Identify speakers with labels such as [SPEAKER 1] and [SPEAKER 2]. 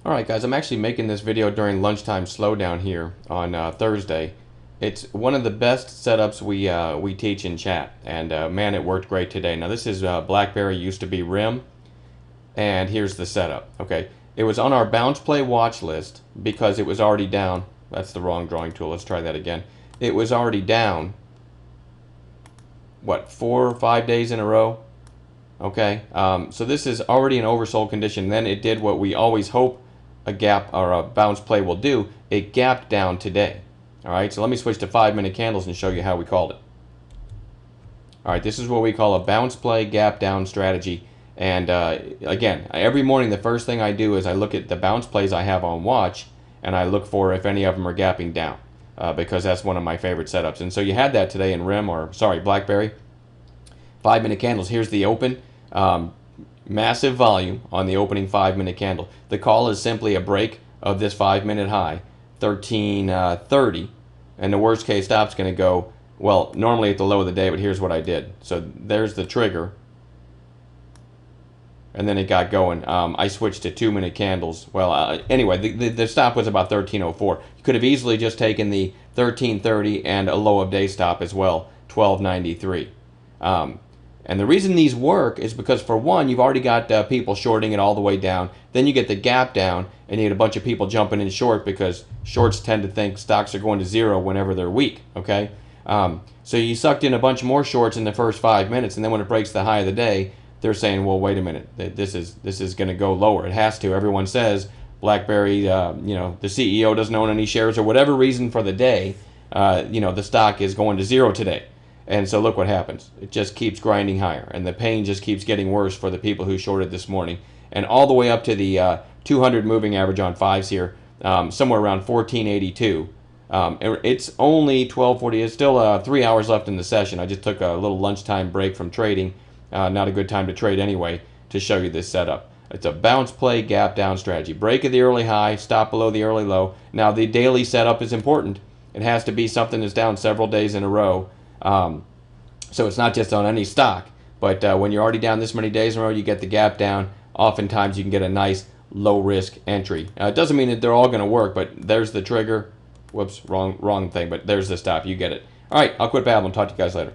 [SPEAKER 1] Alright guys, I'm actually making this video during lunchtime slowdown here on Thursday. It's one of the best setups we teach in chat, and man, it worked great today. Now this is BlackBerry, used to be RIM, and here's the setup. Okay, it was on our bounce play watch list because it was already down. That's the wrong drawing tool. Let's try that again. It was already down, what, 4 or 5 days in a row? Okay, so this is already an oversold condition. Then it did what we always hope a gap or a bounce play will do. It gapped down today. Alright, so let me switch to 5-minute candles and show you how we called it. Alright, this is what we call a bounce play gap down strategy. And again, every morning the first thing I do is I look at the bounce plays I have on watch, and I look for if any of them are gapping down, because that's one of my favorite setups. And so you had that today in RIM, or sorry, BlackBerry. 5-minute candles. Here's the open. Massive volume on the opening 5-minute candle. The call is simply a break of this 5-minute high, 1330, and the worst case stop's going to go, well, normally at the low of the day, but here's what I did. So there's the trigger, and then it got going. I switched to 2-minute candles. Well, anyway, the stop was about 1304. You could have easily just taken the 1330 and a low of day stop as well, 1293. And the reason these work is because, for one, you've already got people shorting it all the way down. Then you get the gap down, and you get a bunch of people jumping in short because shorts tend to think stocks are going to zero whenever they're weak. Okay, so you sucked in a bunch more shorts in the first 5 minutes, and then when it breaks the high of the day, they're saying, "Well, wait a minute, this is going to go lower. It has to." Everyone says BlackBerry, the CEO doesn't own any shares, or whatever reason for the day. The stock is going to zero today. And so look what happens. It just keeps grinding higher, and the pain just keeps getting worse for the people who shorted this morning. And all the way up to the 200 moving average on fives here, somewhere around 1482. It's only 1240. It's still 3 hours left in the session. I just took a little lunchtime break from trading. Not a good time to trade anyway, to show you this setup. It's a bounce play gap down strategy. Break of the early high, stop below the early low. Now the daily setup is important. It has to be something that's down several days in a row. So it's not just on any stock, but when you're already down this many days in a row, you get the gap down. Oftentimes you can get a nice low risk entry. It doesn't mean that they're all going to work, but there's the trigger. Whoops, wrong thing, but there's the stop. You get it. All right, I'll quit babbling. Talk to you guys later.